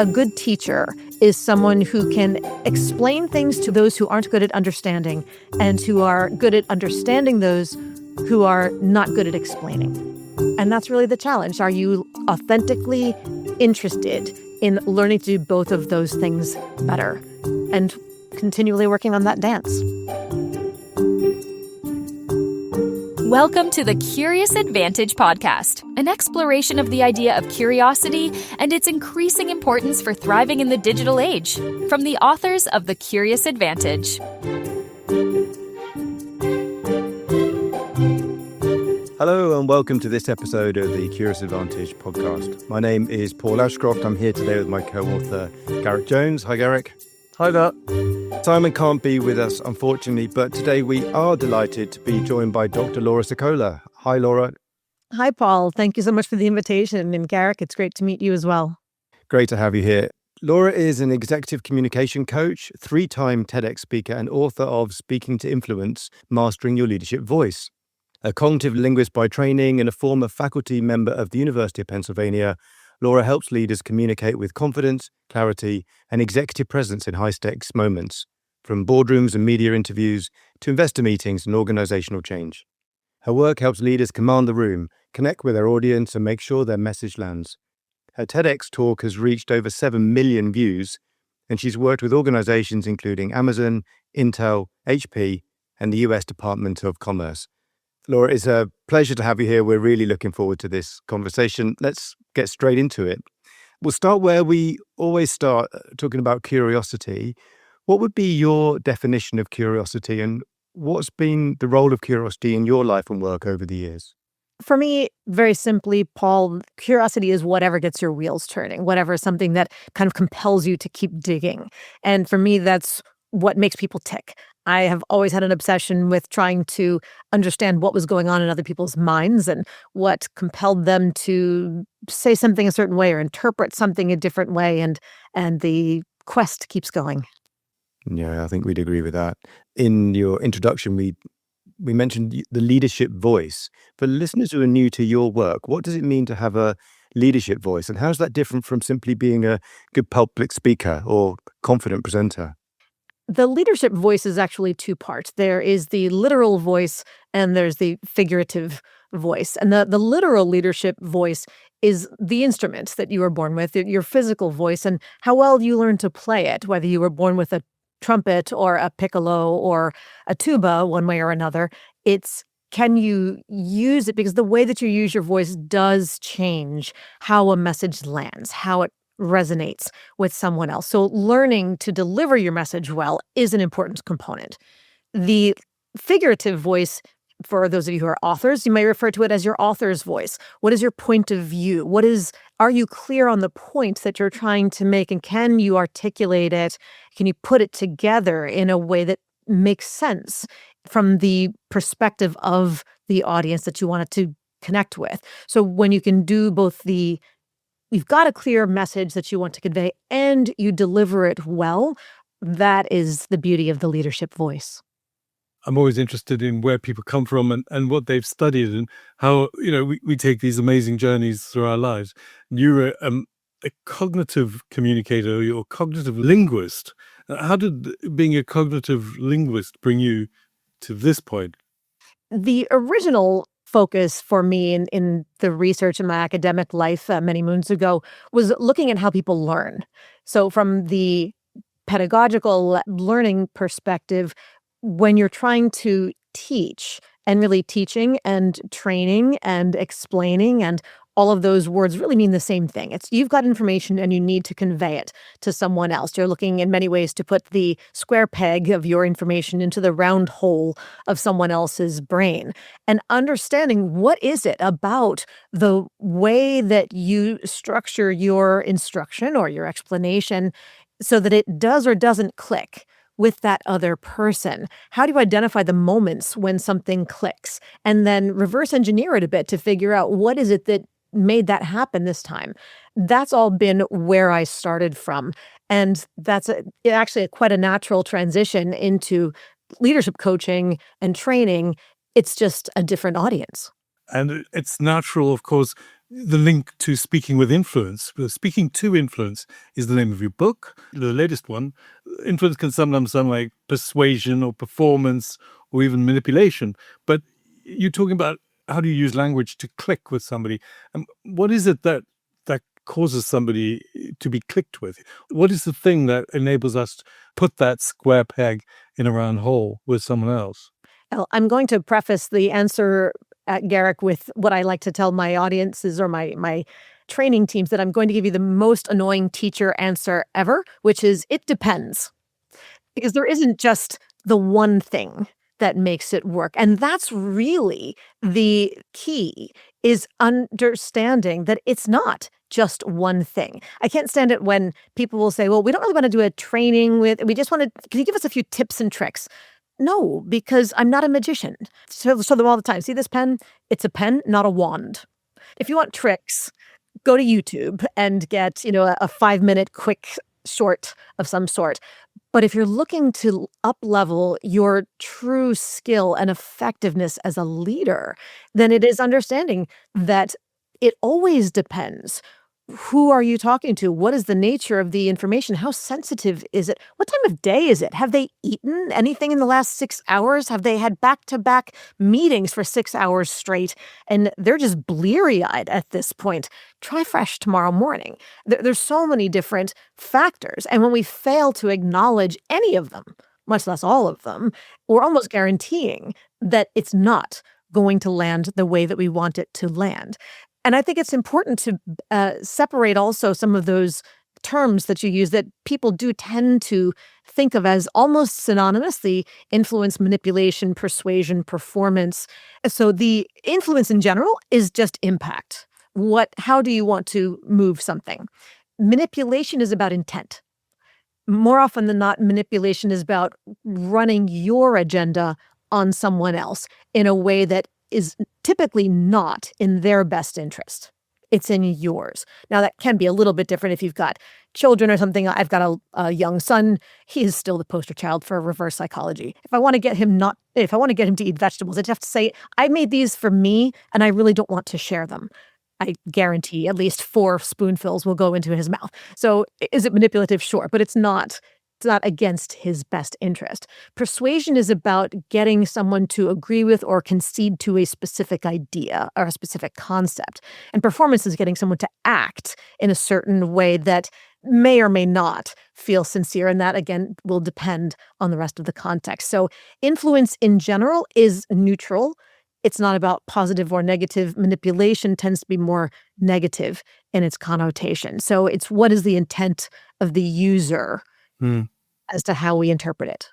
A good teacher is someone who can explain things to those who aren't good at understanding and who are good at understanding those who are not good at explaining. And that's really the challenge. Are you authentically interested in learning to do both of those things better and continually working on that dance? Welcome to the Curious Advantage podcast, an exploration of the idea of curiosity and its increasing importance for thriving in the digital age, from the authors of The Curious Advantage. Hello and welcome to this episode of the Curious Advantage podcast. My name is Paul Ashcroft. I'm here today with my co-author, Garrick Jones. Hi, Garrick. Hi there. Simon can't be with us, unfortunately, but today we are delighted to be joined by Dr. Laura Sicola. Hi, Laura. Hi, Paul. Thank you so much for the invitation. And Garrick, it's great to meet you as well. Great to have you here. Laura is an executive communication coach, 3-time TEDx speaker, and author of Speaking to Influence, Mastering Your Leadership Voice. A cognitive linguist by training and a former faculty member of the University of Pennsylvania, Laura helps leaders communicate with confidence, clarity, and executive presence in high-stakes moments, from boardrooms and media interviews to investor meetings and organizational change. Her work helps leaders command the room, connect with their audience, and make sure their message lands. Her TEDx talk has reached over 7 million views, and she's worked with organizations including Amazon, Intel, HP, and the US Department of Commerce. Laura, it's a pleasure to have you here. We're really looking forward to this conversation. Let's get straight into it. We'll start where we always start, talking about curiosity. What would be your definition of curiosity, and what's been the role of curiosity in your life and work over the years? For me, very simply, Paul, curiosity is whatever gets your wheels turning, whatever is something that kind of compels you to keep digging. And for me, that's what makes people tick. I have always had an obsession with trying to understand what was going on in other people's minds and what compelled them to say something a certain way or interpret something a different way. And the quest keeps going. Yeah, I think we'd agree with that. In your introduction, we mentioned the leadership voice. For listeners who are new to your work, what does it mean to have a leadership voice? And how is that different from simply being a good public speaker or confident presenter? The leadership voice is actually two parts. There is the literal voice and there's the figurative voice. And the literal leadership voice is the instrument that you were born with, your physical voice, and how well you learn to play it, whether you were born with a trumpet or a piccolo or a tuba, one way or another. It's, can you use it? Because the way that you use your voice does change how a message lands, how it resonates with someone else. So learning to deliver your message well is an important component. The figurative voice, for those of you who are authors, you may refer to it as your author's voice. What is your point of view? Are you clear on the point that you're trying to make, and can you articulate it? Can you put it together in a way that makes sense from the perspective of the audience that you want it to connect with? So when you can do both you've got a clear message that you want to convey and you deliver it well, that is the beauty of the leadership voice. I'm always interested in where people come from and what they've studied and how, we take these amazing journeys through our lives. You're a cognitive communicator, you're a cognitive linguist. How did being a cognitive linguist bring you to this point? The original focus for me in the research in my academic life many moons ago was looking at how people learn. So from the pedagogical learning perspective, when you're trying to teach, and really teaching and training and explaining and all of those words really mean the same thing. It's you've got information and you need to convey it to someone else. You're looking in many ways to put the square peg of your information into the round hole of someone else's brain, and understanding what is it about the way that you structure your instruction or your explanation so that it does or doesn't click with that other person. How do you identify the moments when something clicks and then reverse engineer it a bit to figure out what is it that made that happen this time? That's all been where I started from. And that's actually quite a natural transition into leadership coaching and training. It's just a different audience. And it's natural, of course, the link to speaking with influence. Speaking to influence is the name of your book, the latest one. Influence can sometimes sound like persuasion or performance or even manipulation. But you're talking about how do you use language to click with somebody? And what is it that causes somebody to be clicked with? What is the thing that enables us to put that square peg in a round hole with someone else? Well, I'm going to preface the answer at Garrick with what I like to tell my audiences or my training teams, that I'm going to give you the most annoying teacher answer ever, which is it depends. Because there isn't just the one thing that makes it work. And that's really the key, is understanding that it's not just one thing. I can't stand it when people will say, well, we don't really want to do a training we just want to, can you give us a few tips and tricks? No, because I'm not a magician. Show them all the time. See this pen? It's a pen, not a wand. If you want tricks, go to YouTube and get, a 5-minute quick short of some sort. But if you're looking to up-level your true skill and effectiveness as a leader, then it is understanding that it always depends. Who are you talking to? What is the nature of the information? How sensitive is it? What time of day is it? Have they eaten anything in the last 6 hours? Have they had back-to-back meetings for 6 hours straight? And they're just bleary-eyed at this point. Try fresh tomorrow morning. There's so many different factors. And when we fail to acknowledge any of them, much less all of them, we're almost guaranteeing that it's not going to land the way that we want it to land. And I think it's important to separate also some of those terms that you use that people do tend to think of as almost synonymous: the influence, manipulation, persuasion, performance. So the influence in general is just impact. How do you want to move something? Manipulation is about intent. More often than not, manipulation is about running your agenda on someone else in a way that is typically not in their best interest. It's in yours. Now, that can be a little bit different if you've got children or something. I've got a young son. He is still the poster child for reverse psychology. If I want to get him to eat vegetables, I'd have to say, I made these for me, and I really don't want to share them. I guarantee at least 4 spoonfuls will go into his mouth. So is it manipulative? Sure, but it's not against his best interest. Persuasion is about getting someone to agree with or concede to a specific idea or a specific concept. And performance is getting someone to act in a certain way that may or may not feel sincere. And that, again, will depend on the rest of the context. So influence in general is neutral. It's not about positive or negative. Manipulation tends to be more negative in its connotation. So it's what is the intent of the user as to how we interpret it.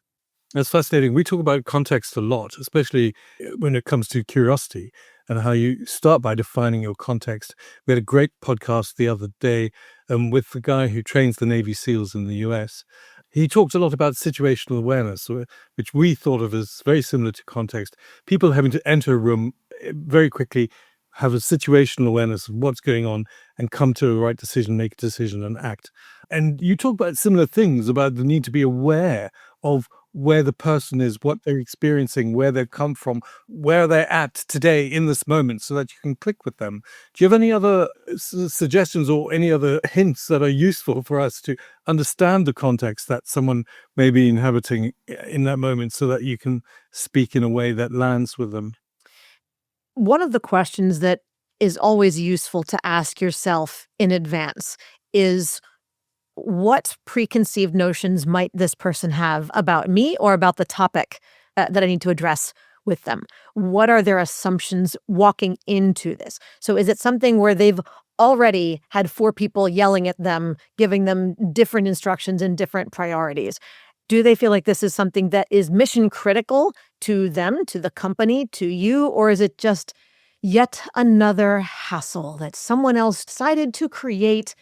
That's fascinating. We talk about context a lot, especially when it comes to curiosity and how you start by defining your context. We had a great podcast the other day with the guy who trains the Navy SEALs in the US. He talked a lot about situational awareness, which we thought of as very similar to context. People having to enter a room very quickly, have a situational awareness of what's going on and come to a right decision, make a decision and act. And you talk about similar things, about the need to be aware of where the person is, what they're experiencing, where they've come from, where they're at today in this moment, so that you can click with them. Do you have any other suggestions or any other hints that are useful for us to understand the context that someone may be inhabiting in that moment so that you can speak in a way that lands with them? One of the questions that is always useful to ask yourself in advance is, what preconceived notions might this person have about me or about the topic that I need to address with them? What are their assumptions walking into this? So is it something where they've already had 4 people yelling at them, giving them different instructions and different priorities? Do they feel like this is something that is mission critical to them, to the company, to you? Or is it just yet another hassle that someone else decided to create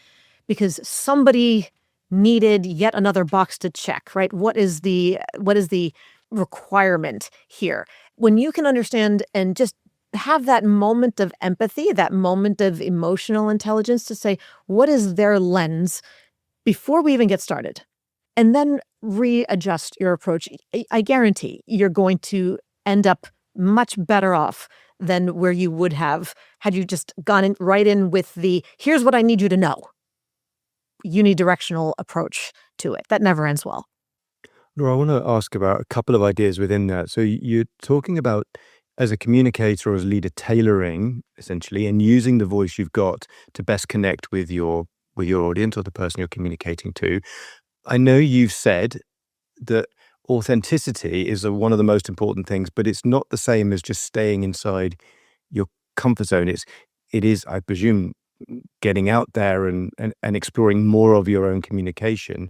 because somebody needed yet another box to check, right? What is the requirement here? When you can understand and just have that moment of empathy, that moment of emotional intelligence to say, what is their lens before we even get started? And then readjust your approach. I guarantee you're going to end up much better off than where you would have had you just gone in right in with the, here's what I need you to know, unidirectional approach to it. That never ends well. Laura, I want to ask about a couple of ideas within that. So you're talking about, as a communicator or as a leader, tailoring essentially and using the voice you've got to best connect with your audience or the person you're communicating to. I know you've said that authenticity is one of the most important things, but it's not the same as just staying inside your comfort zone. It is, I presume, getting out there and exploring more of your own communication.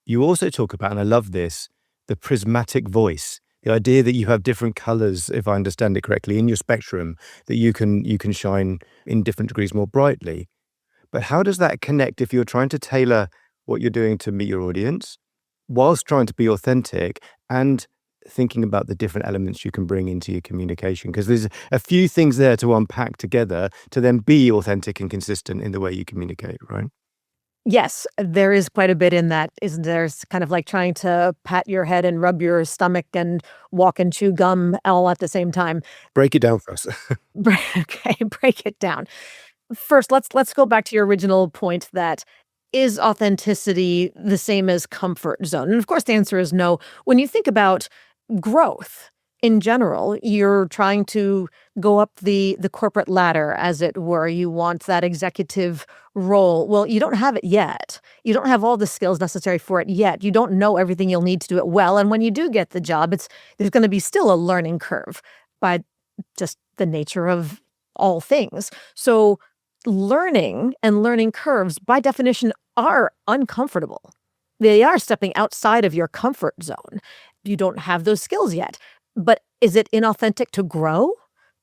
You also talk about, and I love this, the prismatic voice, the idea that you have different colors, if I understand it correctly, in your spectrum, that you can shine in different degrees more brightly. But how does that connect if you're trying to tailor what you're doing to meet your audience, whilst trying to be authentic and thinking about the different elements you can bring into your communication? Because there's a few things there to unpack together to then be authentic and consistent in the way you communicate, right? Yes, there is quite a bit in that, isn't there? It's kind of like trying to pat your head and rub your stomach and walk and chew gum all at the same time. Break it down for us. Okay, break it down. First, let's go back to your original point that is authenticity the same as comfort zone? And of course, the answer is no. When you think about growth in general, you're trying to go up the corporate ladder, as it were. You want that executive role. Well, you don't have it yet. You don't have all the skills necessary for it yet. You don't know everything you'll need to do it well. And when you do get the job, there's going to be still a learning curve by just the nature of all things. So learning and learning curves, by definition, are uncomfortable. They are stepping outside of your comfort zone. You don't have those skills yet. But is it inauthentic to grow?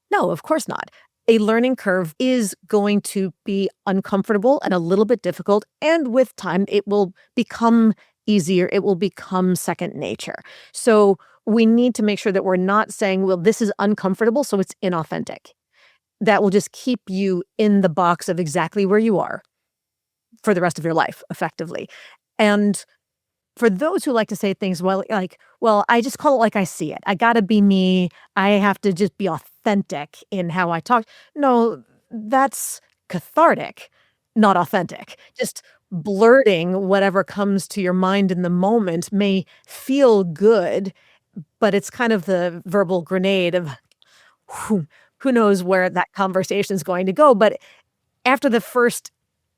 No, of course not. A learning curve is going to be uncomfortable and a little bit difficult. And with time, it will become easier. It will become second nature. So we need to make sure that we're not saying, well, this is uncomfortable, so it's inauthentic. That will just keep you in the box of exactly where you are for the rest of your life, effectively. And for those who like to say things, well, I just call it like I see it. I got to be me. I have to just be authentic in how I talk. No, that's cathartic, not authentic. Just blurting whatever comes to your mind in the moment may feel good, but it's kind of the verbal grenade of who knows where that conversation is going to go. But after the first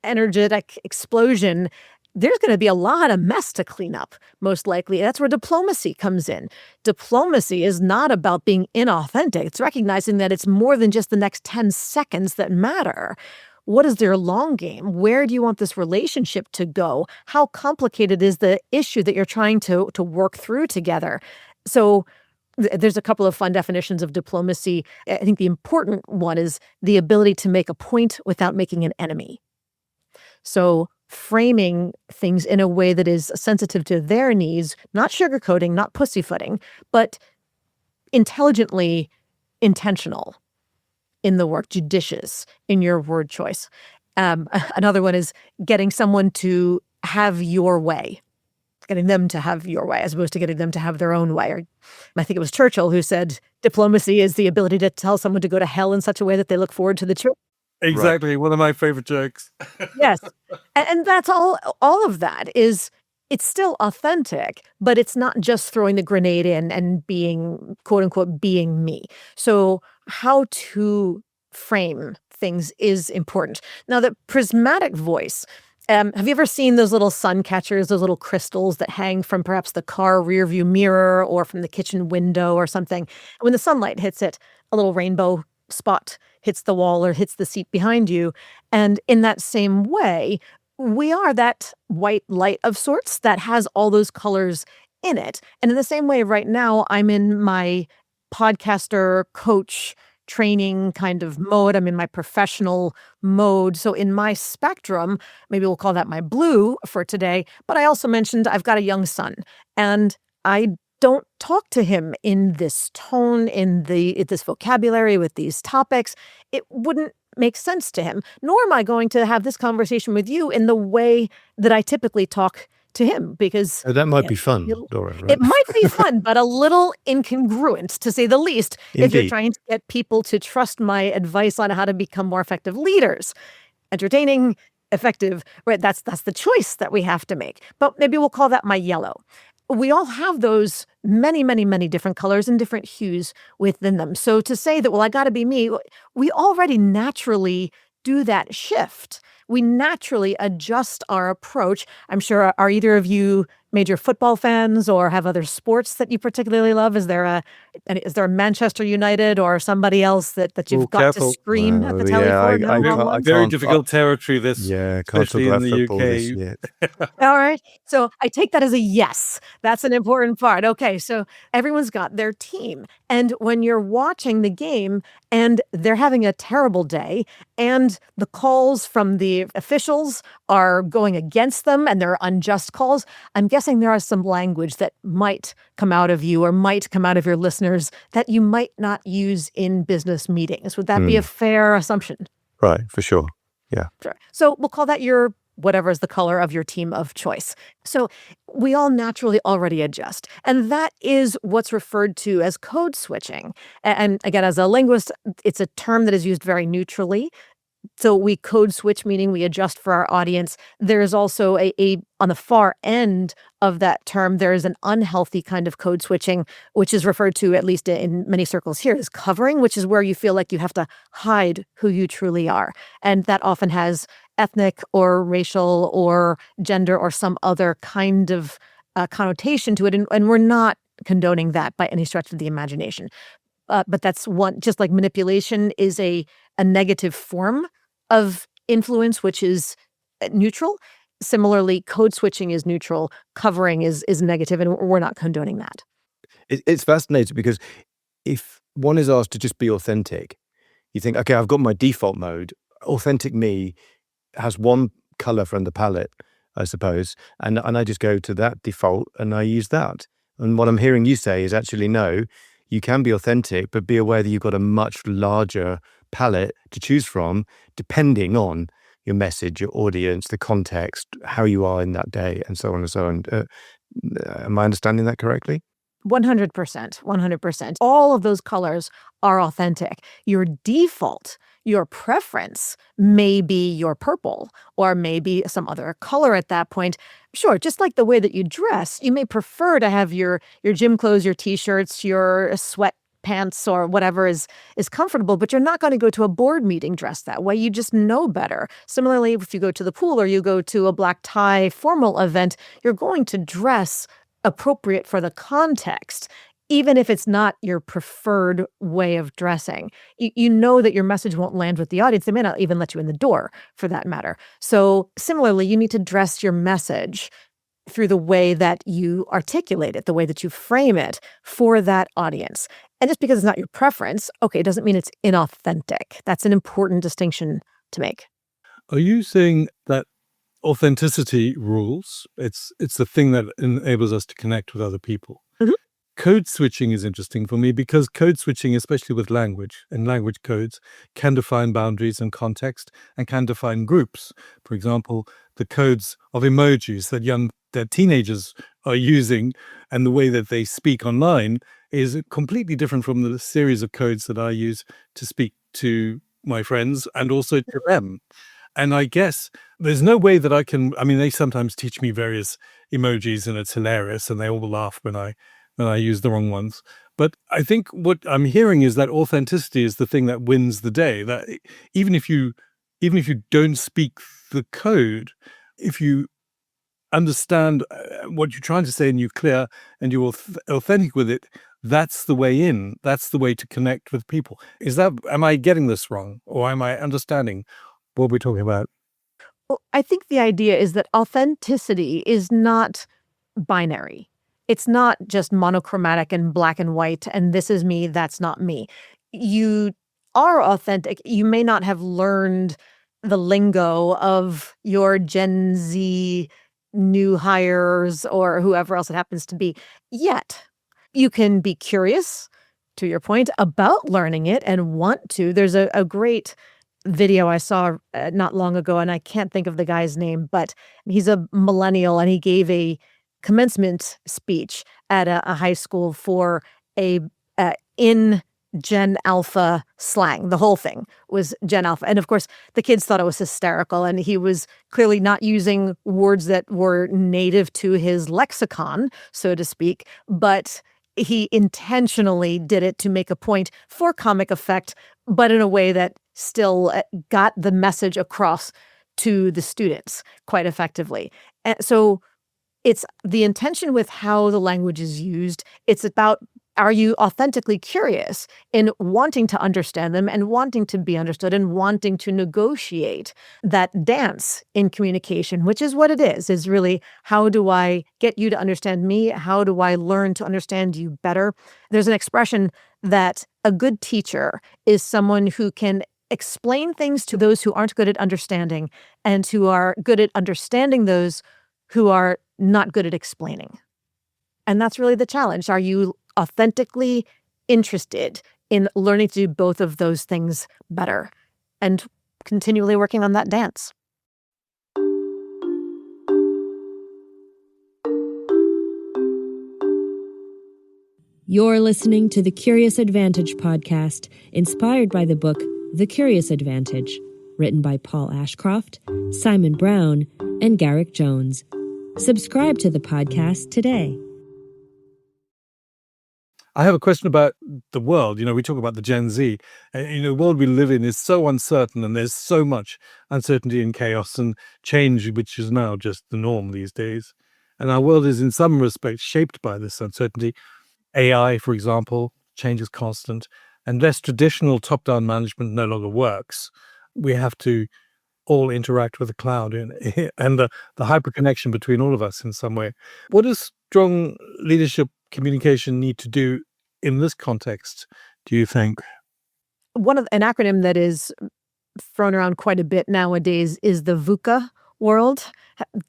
energetic explosion, there's going to be a lot of mess to clean up, most likely. That's where diplomacy comes in. Diplomacy is not about being inauthentic. It's recognizing that it's more than just the next 10 seconds that matter. What is their long game? Where do you want this relationship to go? How complicated is the issue that you're trying to work through together? So there's a couple of fun definitions of diplomacy. I think the important one is the ability to make a point without making an enemy. So framing things in a way that is sensitive to their needs, not sugarcoating, not pussyfooting, but intelligently intentional in the work, judicious in your word choice. Another one is getting someone to have your way, getting them to have your way as opposed to getting them to have their own way. Or I think it was Churchill who said, diplomacy is the ability to tell someone to go to hell in such a way that they look forward to the truth. Exactly. Right. One of my favorite jokes. Yes. And that's all of that is, it's still authentic, but it's not just throwing the grenade in and being, quote unquote, being me. So how to frame things is important. Now, the prismatic voice, have you ever seen those little sun catchers, those little crystals that hang from perhaps the car rearview mirror or from the kitchen window or something? When the sunlight hits it, a little rainbow spot hits the wall or hits the seat behind you. And in that same way, we are that white light of sorts that has all those colors in it. And in the same way, right now, I'm in my podcaster coach training kind of mode. I'm in my professional mode. So in my spectrum, maybe we'll call that my blue for today. But I also mentioned I've got a young son, and I don't talk to him in this tone, in this vocabulary, with these topics. It wouldn't make sense to him, nor am I going to have this conversation with you in the way that I typically talk to him because Oh, that might be it fun, Laura, right? it might be fun, but a little incongruent, to say the least, if you're Indeed. trying to get people to trust my advice on how to become more effective leaders. Entertaining, effective, right? That's the choice that we have to make. But maybe we'll call that my yellow. We all have those many, many, many different colors and different hues within them. So to say that, well, I got to be me, we already naturally do that shift. We naturally adjust our approach. I'm sure, are either of you major football fans or have other sports that you particularly love? Is there a Manchester United or somebody else that you've Oh, got to careful. scream at the Oh, telly yeah, for? I No, wrong can't, I one? Very can't, difficult territory, this, yeah, can't talk especially in about the football this UK. yet. All right. So I take that as a yes. That's an important part. Okay. So everyone's got their team. And when you're watching the game and they're having a terrible day and the calls from the officials are going against them and they're unjust calls, I'm guessing there are some language that might come out of you or might come out of your listeners that you might not use in business meetings. Would that be a fair assumption? Right, for sure. Yeah. Sure. So we'll call that your whatever is the color of your team of choice. So we all naturally already adjust. And that is what's referred to as code switching. And again, as a linguist, it's a term that is used very neutrally. So we code switch, meaning we adjust for our audience. There's also a on the far end of that term, there is an unhealthy kind of code switching, which is referred to, at least in many circles here, as covering, which is where you feel like you have to hide who you truly are. And that often has ethnic or racial or gender or some other kind of connotation to it. And we're not condoning that by any stretch of the imagination. But that's one, just like manipulation is a negative form of influence, which is neutral. Similarly, code switching is neutral, covering is negative, and we're not condoning that. It's fascinating because if one is asked to just be authentic, you think, okay, I've got my default mode. Authentic me has one color from the palette, I suppose, and I just go to that default and I use that. And what I'm hearing you say is actually no, you can be authentic, but be aware that you've got a much larger palette to choose from, depending on your message, your audience, the context, how you are in that day, and so on and so on. Am I understanding that correctly? 100%, 100%. All of those colors are authentic. Your default, your preference may be your purple or maybe some other color at that point. Sure, just like the way that you dress, you may prefer to have your gym clothes, your t-shirts, your sweatpants or whatever is comfortable, but you're not going to go to a board meeting dressed that way. You just know better. Similarly, if you go to the pool or you go to a black tie formal event, you're going to dress appropriate for the context, even if it's not your preferred way of dressing. You know that your message won't land with the audience. They may not even let you in the door, for that matter. So similarly, you need to dress your message through the way that you articulate it, the way that you frame it for that audience. And just because it's not your preference, okay, it doesn't mean it's inauthentic. That's an important distinction to make. Are you saying that authenticity rules? It's the thing that enables us to connect with other people. Mhm. Code switching is interesting for me because code switching, especially with language and language codes, can define boundaries and context and can define groups. For example, the codes of emojis that teenagers are using and the way that they speak online is completely different from the series of codes that I use to speak to my friends and also to them. And I guess there's no way that they sometimes teach me various emojis and it's hilarious and they all laugh when I use the wrong ones. But I think what I'm hearing is that authenticity is the thing that wins the day. That even if you don't speak the code, if you understand what you're trying to say and you're clear and you're authentic with it, that's the way in. That's the way to connect with people. Am I getting this wrong or am I understanding what we're talking about? Well, I think the idea is that authenticity is not binary. It's not just monochromatic and black and white, and this is me, that's not me. You are authentic. You may not have learned the lingo of your Gen Z new hires or whoever else it happens to be yet. You can be curious, to your point, about learning it and want to. There's a great video I saw not long ago, and I can't think of the guy's name, but he's a millennial and he gave a commencement speech at a high school for a in Gen Alpha slang. The whole thing was Gen Alpha. And of course, the kids thought it was hysterical. And he was clearly not using words that were native to his lexicon, so to speak, but he intentionally did it to make a point for comic effect, but in a way that still got the message across to the students quite effectively. And so it's the intention with how the language is used. It's about, are you authentically curious in wanting to understand them and wanting to be understood and wanting to negotiate that dance in communication, which is what it is really, how do I get you to understand me? How do I learn to understand you better? There's an expression that a good teacher is someone who can explain things to those who aren't good at understanding and who are good at understanding those who are not good at explaining. And that's really the challenge. Are you authentically interested in learning to do both of those things better and continually working on that dance? You're listening to the Curious Advantage podcast, inspired by the book The Curious Advantage, written by Paul Ashcroft, Simon Brown, and Garrick Jones. Subscribe to the podcast today. I have a question about the world. We talk about the Gen Z. The world we live in is so uncertain, and there's so much uncertainty and chaos and change, which is now just the norm these days. And our world is in some respects shaped by this uncertainty. AI, for example, change is constant, and less traditional top-down management no longer works. We have to all interact with the cloud and the hyperconnection between all of us in some way. What does strong leadership communication need to do in this context, do you think? An acronym that is thrown around quite a bit nowadays is the VUCA world.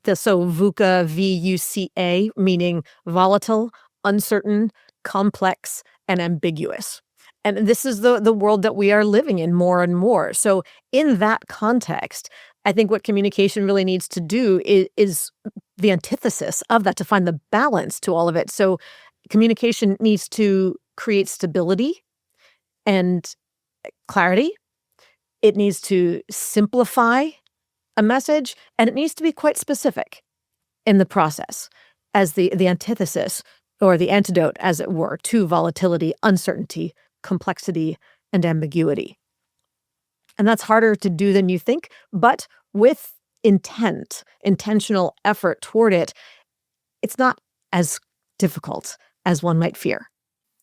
So VUCA, VUCA, meaning volatile, uncertain, complex, and ambiguous. And this is the world that we are living in more and more. So in that context, I think what communication really needs to do is the antithesis of that, to find the balance to all of it. So communication needs to create stability and clarity. It needs to simplify a message, and it needs to be quite specific in the process as the antithesis or the antidote, as it were, to volatility, uncertainty, complexity, and ambiguity. And that's harder to do than you think, but with intentional effort toward it, it's not as difficult as one might fear.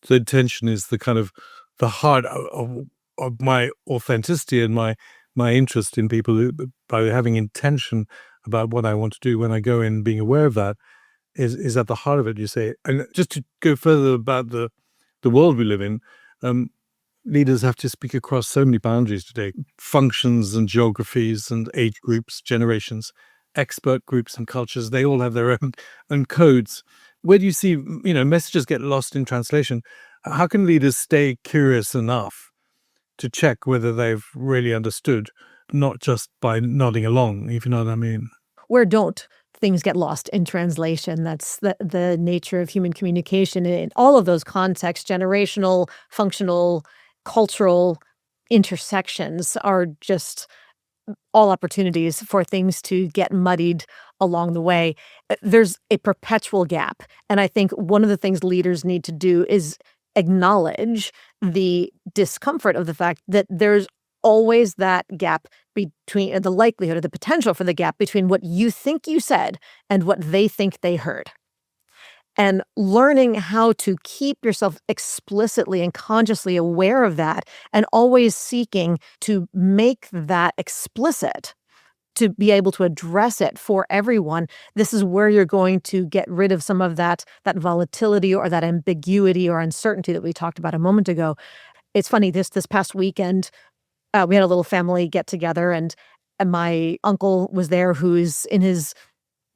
So intention is the kind of the heart of my authenticity and my interest in people. By having intention about what I want to do when I go in, being aware of that is at the heart of it, you say. And just to go further about the world we live in, leaders have to speak across so many boundaries today, functions and geographies and age groups, generations, expert groups and cultures. They all have their own codes. Where do you see, messages get lost in translation? How can leaders stay curious enough to check whether they've really understood, not just by nodding along, if you know what I mean? Where don't things get lost in translation? That's the nature of human communication in all of those contexts. Generational, functional, cultural intersections are just all opportunities for things to get muddied along the way. There's a perpetual gap. And I think one of the things leaders need to do is acknowledge the discomfort of the fact that there's always that gap between the likelihood or the potential for the gap between what you think you said and what they think they heard. And learning how to keep yourself explicitly and consciously aware of that and always seeking to make that explicit, to be able to address it for everyone. This is where you're going to get rid of some of that volatility or that ambiguity or uncertainty that we talked about a moment ago. It's funny, this past weekend, we had a little family get together, and my uncle was there, who's in his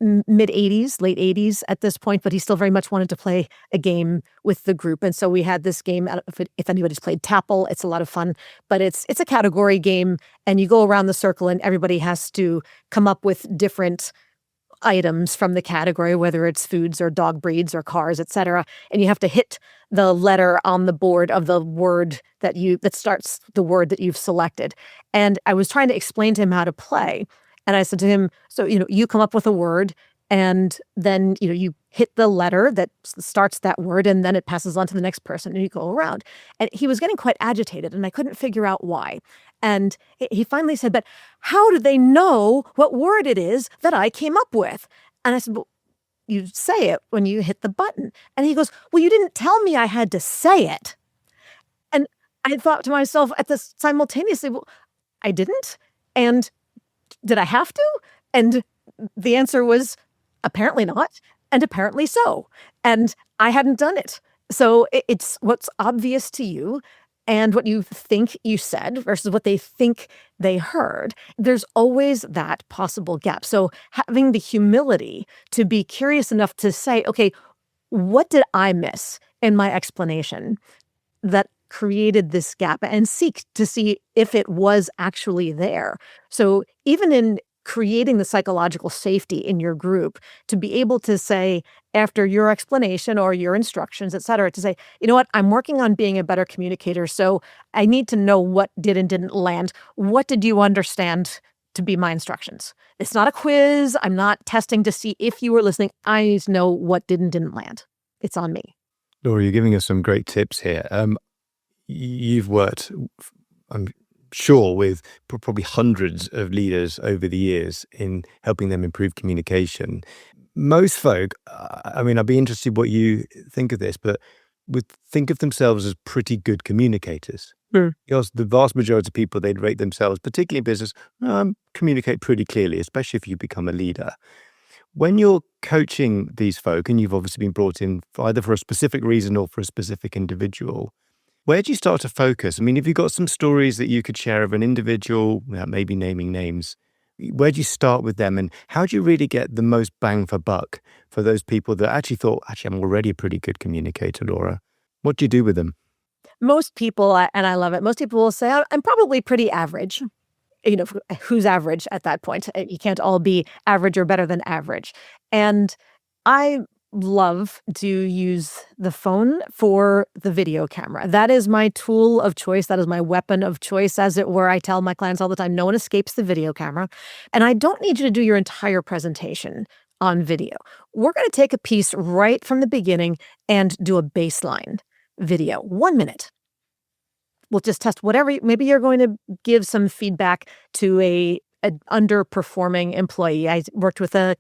mid-80s, late 80s at this point, but he still very much wanted to play a game with the group. And so we had this game. I don't know if anybody's played Tapple, it's a lot of fun, but it's a category game, and you go around the circle and everybody has to come up with different items from the category, whether it's foods or dog breeds or cars, etc. And you have to hit the letter on the board of the word that starts the word that you've selected. And I was trying to explain to him how to play. And I said to him, so, you come up with a word, and then, you hit the letter that starts that word, and then it passes on to the next person, and you go around. And he was getting quite agitated, and I couldn't figure out why. And he finally said, but how do they know what word it is that I came up with? And I said, well, you say it when you hit the button. And he goes, well, you didn't tell me I had to say it. And I thought to myself at this simultaneously, well, I didn't. And did I have to? And the answer was apparently not, and apparently so. And I hadn't done it. So it's what's obvious to you and what you think you said versus what they think they heard. There's always that possible gap. So having the humility to be curious enough to say, okay, what did I miss in my explanation that created this gap, and seek to see if it was actually there. So even in creating the psychological safety in your group, to be able to say after your explanation or your instructions, et cetera, to say, you know what, I'm working on being a better communicator, so I need to know what did and didn't land. What did you understand to be my instructions? It's not a quiz. I'm not testing to see if you were listening. I need to know what did and didn't land. It's on me. Laura, you're giving us some great tips here. You've worked, I'm sure, with probably hundreds of leaders over the years in helping them improve communication. Most folk, I'd be interested what you think of this, but would think of themselves as pretty good communicators. Because the vast majority of people, they'd rate themselves, particularly in business, communicate pretty clearly, especially if you become a leader. When you're coaching these folk, and you've obviously been brought in either for a specific reason or for a specific individual, where do you start to focus? Have you got some stories that you could share of an individual, maybe naming names? Where do you start with them, and how do you really get the most bang for buck for those people that actually thought, I'm already a pretty good communicator, Laura? What do you do with them? Most people, and I love it, most people will say, I'm probably pretty average. Who's average at that point? You can't all be average or better than average. And I love to use the phone for the video camera. That is my tool of choice. That is my weapon of choice, as it were. I tell my clients all the time, no one escapes the video camera. And I don't need you to do your entire presentation on video. We're going to take a piece right from the beginning and do a baseline video, 1 minute. We'll just test whatever. Maybe you're going to give some feedback to an underperforming employee. I worked with a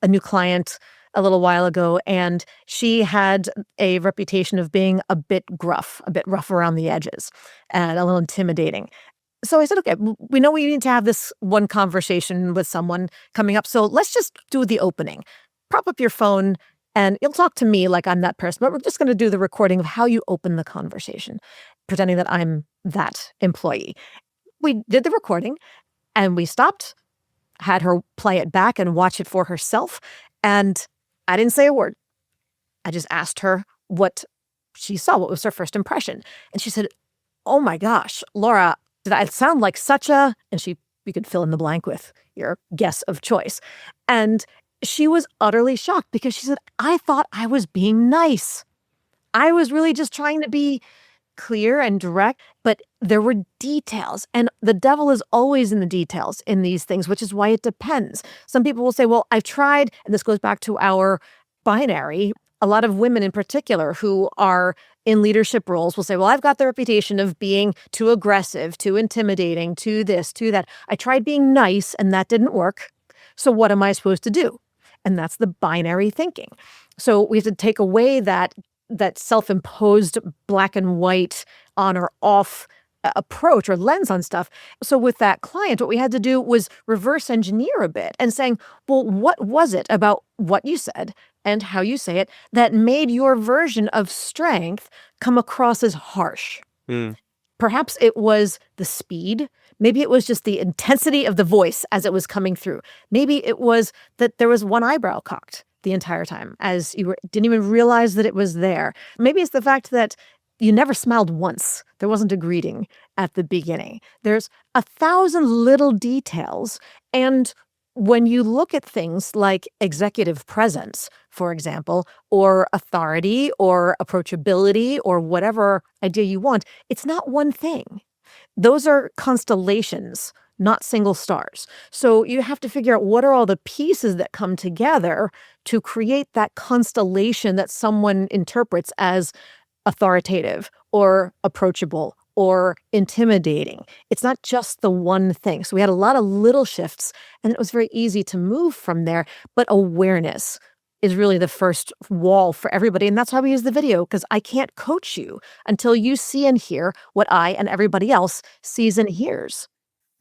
new client a little while ago, and she had a reputation of being a bit gruff, a bit rough around the edges, and a little intimidating. So I said, okay, we know we need to have this one conversation with someone coming up, so let's just do the opening. Prop up your phone, and you'll talk to me like I'm that person, but we're just going to do the recording of how you open the conversation, pretending that I'm that employee. We did the recording, and we stopped, had her play it back and watch it for herself, and I didn't say a word. I just asked her what she saw, what was her first impression. And she said, oh my gosh, Laura, did I sound like such a, and you could fill in the blank with your guess of choice. And she was utterly shocked because she said, I thought I was being nice. I was really just trying to be clear and direct, but there were details, and the devil is always in the details in these things, which is why it depends. Some people will say, well, I've tried, and this goes back to our binary. A lot of women in particular who are in leadership roles will say, well, I've got the reputation of being too aggressive, too intimidating, too this, too that. I tried being nice and that didn't work. So what am I supposed to do? And that's the binary thinking. So we have to take away that self-imposed black and white on or off approach or lens on stuff. So with that client, what we had to do was reverse engineer a bit and saying, well, what was it about what you said and how you say it that made your version of strength come across as harsh? Perhaps it was the speed. Maybe it was just the intensity of the voice as it was coming through. Maybe it was that there was one eyebrow cocked the entire time as didn't even realize that it was there. Maybe it's the fact that you never smiled once. There wasn't a greeting at the beginning. There's 1,000 little details. And when you look at things like executive presence, for example, or authority or approachability or whatever idea you want, it's not one thing. Those are constellations, not single stars. So you have to figure out what are all the pieces that come together to create that constellation that someone interprets as authoritative or approachable or intimidating. It's not just the one thing. So we had a lot of little shifts, and it was very easy to move from there. But awareness is really the first wall for everybody. And that's why we use the video, because I can't coach you until you see and hear what I and everybody else sees and hears.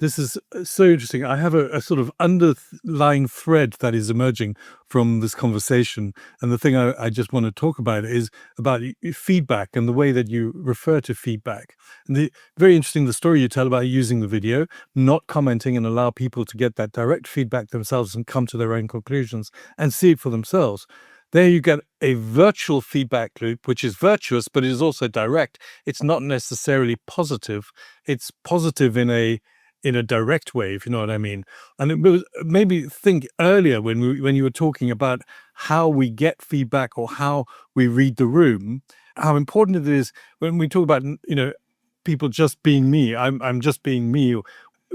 This is so interesting. I have a sort of underlying thread that is emerging from this conversation. And the thing I just want to talk about is about feedback and the way that you refer to feedback. And very interesting, the story you tell about using the video, not commenting, and allow people to get that direct feedback themselves and come to their own conclusions and see it for themselves. There you get a virtual feedback loop, which is virtuous, but it is also direct. It's not necessarily positive. It's positive in a direct way, if you know what I mean. And it made me think earlier when you were talking about how we get feedback or how we read the room, how important it is when we talk about, people just being me. I'm just being me, or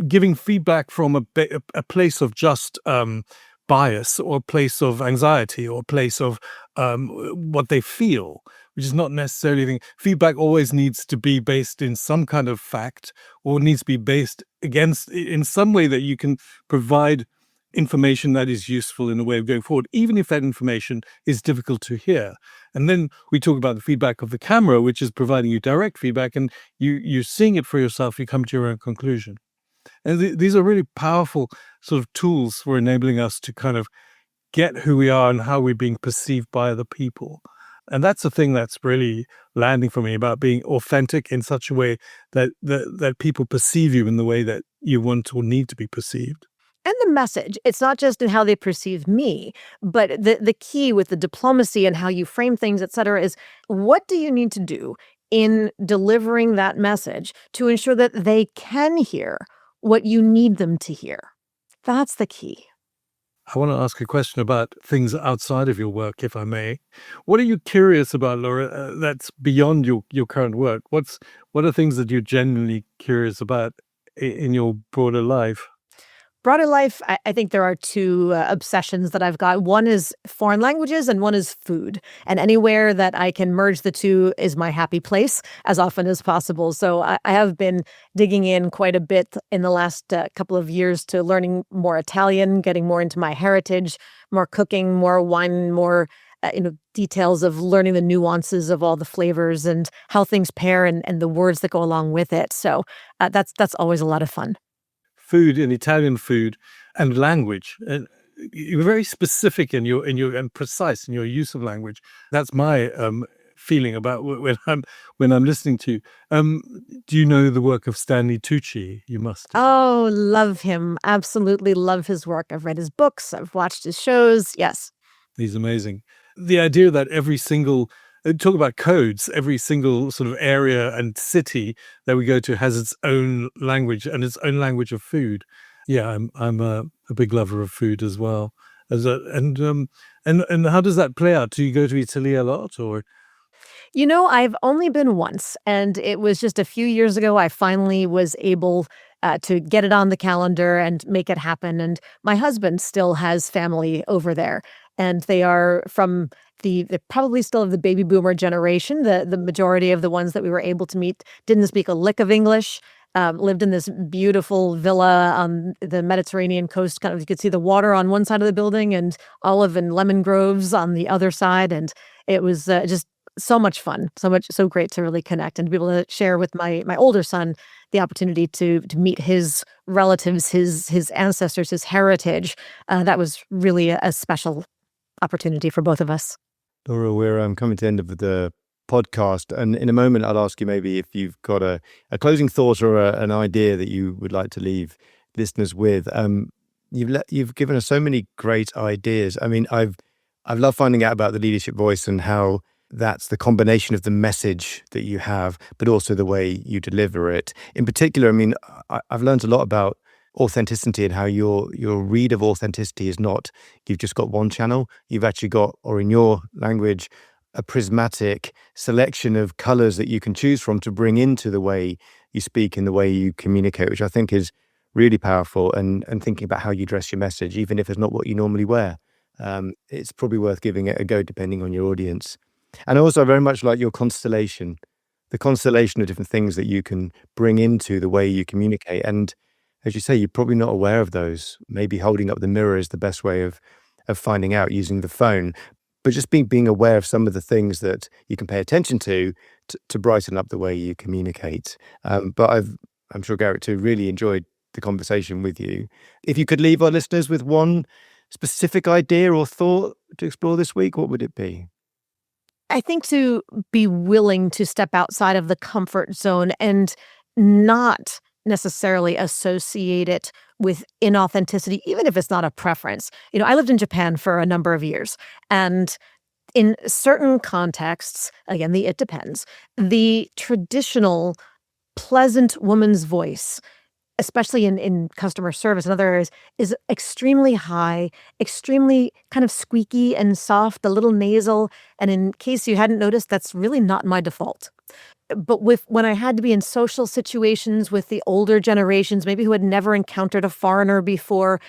giving feedback from a place of just bias, or a place of anxiety, or a place of what they feel, which is not necessarily the thing. Feedback always needs to be based in some kind of fact, or needs to be based in some way that you can provide information that is useful in a way of going forward, even if that information is difficult to hear. And then we talk about the feedback of the camera, which is providing you direct feedback, and you're seeing it for yourself, you come to your own conclusion. And these are really powerful sort of tools for enabling us to kind of get who we are and how we're being perceived by other people. And that's the thing that's really landing for me, about being authentic in such a way that people perceive you in the way that you want or need to be perceived. And the message, it's not just in how they perceive me, but the key with the diplomacy and how you frame things, et cetera, is what do you need to do in delivering that message to ensure that they can hear what you need them to hear? That's the key. I want to ask a question about things outside of your work, if I may. What are you curious about, Laura, that's beyond your current work? What are things that you're genuinely curious about in your broader life? Broader life, I think there are two obsessions that I've got. One is foreign languages and one is food. And anywhere that I can merge the two is my happy place as often as possible. So I have been digging in quite a bit in the last couple of years to learning more Italian, getting more into my heritage, more cooking, more wine, more details of learning the nuances of all the flavors and how things pair and the words that go along with it. So that's always a lot of fun. Food and Italian food and language. And you're very specific and precise in your use of language. That's my feeling about when I'm listening to you. Do you know the work of Stanley Tucci? You must. Oh, love him. Absolutely love his work. I've read his books. I've watched his shows. Yes. He's amazing. The idea that every single talk about codes, every single sort of area and city that we go to has its own language and its own language of food. Yeah, I'm a big lover of food as well. And how does that play out? Do you go to Italy a lot, or? I've only been once, and it was just a few years ago I finally was able to get it on the calendar and make it happen. And my husband still has family over there, and they are from they probably still of the baby boomer generation. The majority of the ones that we were able to meet didn't speak a lick of English. Lived in this beautiful villa on the Mediterranean coast. Kind of, you could see the water on one side of the building and olive and lemon groves on the other side. And it was just so much fun, so great to really connect and to be able to share with my older son the opportunity to meet his relatives, his ancestors, his heritage. That was really a special opportunity for both of us. Laura, we're coming to the end of the podcast. And in a moment, I'll ask you maybe if you've got a closing thought or an idea that you would like to leave listeners with. You've given us so many great ideas. I mean, I've loved finding out about the leadership voice and how that's the combination of the message that you have, but also the way you deliver it. In particular, I mean, I've learned a lot about authenticity and how your read of authenticity is not, you've just got one channel. You've actually got, or in your language, a prismatic selection of colors that you can choose from to bring into the way you speak and the way you communicate, which I think is really powerful. And thinking about how you dress your message, even if it's not what you normally wear, it's probably worth giving it a go depending on your audience. And also, I very much like your the constellation of different things that you can bring into the way you communicate. And as you say, you're probably not aware of those. Maybe holding up the mirror is the best way of finding out, using the phone. But just being aware of some of the things that you can pay attention to brighten up the way you communicate. But I'm sure, Garrett, too, really enjoyed the conversation with you. If you could leave our listeners with one specific idea or thought to explore this week, what would it be? I think to be willing to step outside of the comfort zone and not necessarily associate it with inauthenticity, even if it's not a preference. I lived in Japan for a number of years, and in certain contexts, again, it depends, the traditional pleasant woman's voice, especially in customer service and other areas, is extremely high, extremely kind of squeaky and soft, a little nasal. And in case you hadn't noticed, that's really not my default. But when I had to be in social situations with the older generations, maybe who had never encountered a foreigner before,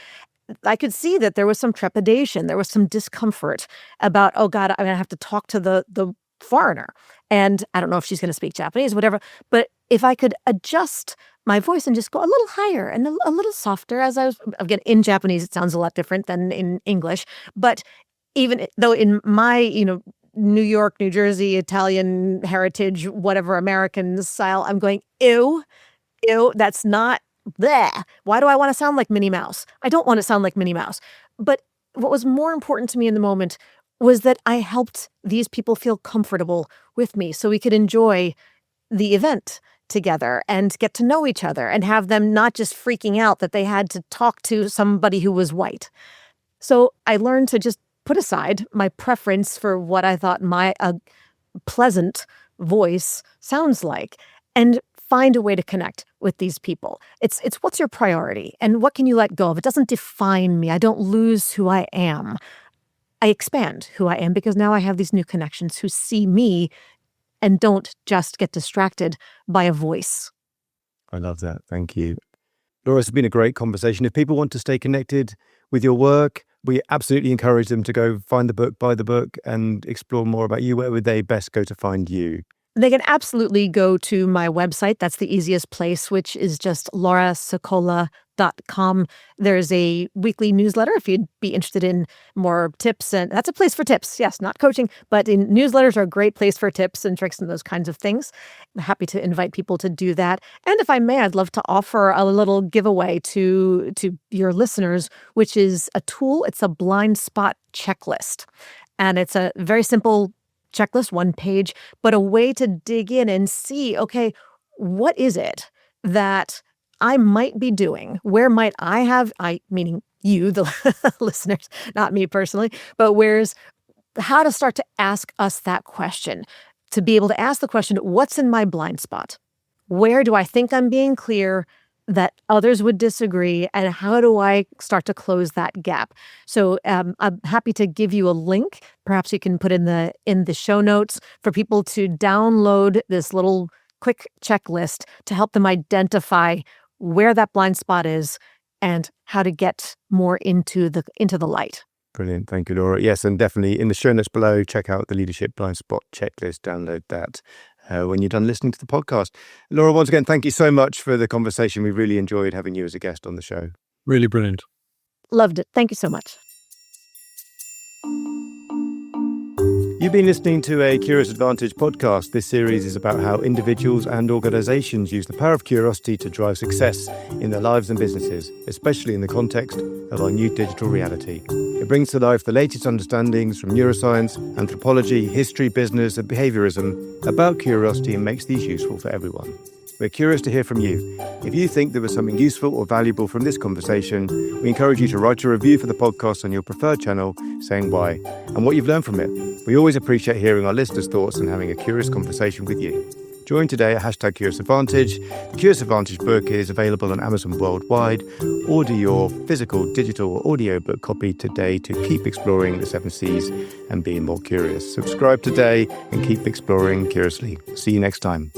I could see that there was some trepidation, there was some discomfort about, oh God, I'm gonna have to talk to the foreigner. And I don't know if she's gonna speak Japanese, whatever. But if I could adjust my voice and just go a little higher and a little softer, as I was, again, in Japanese, it sounds a lot different than in English. But even though in my, New York, New Jersey, Italian heritage, whatever American style, I'm going, ew, that's not there. Why do I want to sound like Minnie Mouse? I don't want to sound like Minnie Mouse. But what was more important to me in the moment was that I helped these people feel comfortable with me so we could enjoy the event together and get to know each other and have them not just freaking out that they had to talk to somebody who was white. So I learned to just put aside my preference for what I thought my pleasant voice sounds like and find a way to connect with these people. It's what's your priority and what can you let go of? It doesn't define me. I don't lose who I am. I expand who I am because now I have these new connections who see me and don't just get distracted by a voice. I love that. Thank you. Laura, it's been a great conversation. If people want to stay connected with your work, we absolutely encourage them to go find the book, buy the book, and explore more about you. Where would they best go to find you? They can absolutely go to my website. That's the easiest place, which is just laurasicola.com. There's a weekly newsletter if you'd be interested in more tips. And that's a place for tips. Yes, not coaching, but newsletters are a great place for tips and tricks and those kinds of things. I'm happy to invite people to do that. And if I may, I'd love to offer a little giveaway to your listeners, which is a tool. It's a blind spot checklist. And it's a very simple checklist, one page, but a way to dig in and see, okay, what is it that I might be doing? Where might I have, meaning you, the listeners, not me personally, but how to start to ask us that question, to be able to ask the question, what's in my blind spot? Where do I think I'm being clear that others would disagree, and how do I start to close that gap? So I'm happy to give you a link. Perhaps you can put in the show notes for people to download this little quick checklist to help them identify where that blind spot is and how to get more into the light. Brilliant. Thank you, Laura. Yes, and definitely in the show notes below, check out the Leadership Blind Spot Checklist. Download that when you're done listening to the podcast. Laura, once again, thank you so much for the conversation. We really enjoyed having you as a guest on the show. Really brilliant. Loved it. Thank you so much. You've been listening to a Curious Advantage podcast. This series is about how individuals and organizations use the power of curiosity to drive success in their lives and businesses, especially in the context of our new digital reality. It brings to life the latest understandings from neuroscience, anthropology, history, business, and behaviorism about curiosity and makes these useful for everyone. We're curious to hear from you. If you think there was something useful or valuable from this conversation, we encourage you to write a review for the podcast on your preferred channel, saying why and what you've learned from it. We always appreciate hearing our listeners' thoughts and having a curious conversation with you. Join today at #CuriousAdvantage. The Curious Advantage book is available on Amazon worldwide. Order your physical, digital, or audiobook copy today to keep exploring the 7 C's and being more curious. Subscribe today and keep exploring curiously. See you next time.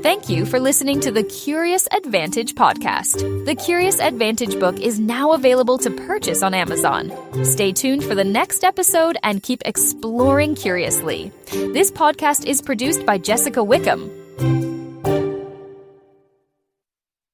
Thank you for listening to the Curious Advantage podcast. The Curious Advantage book is now available to purchase on Amazon. Stay tuned for the next episode and keep exploring curiously. This podcast is produced by Jessica Wickham.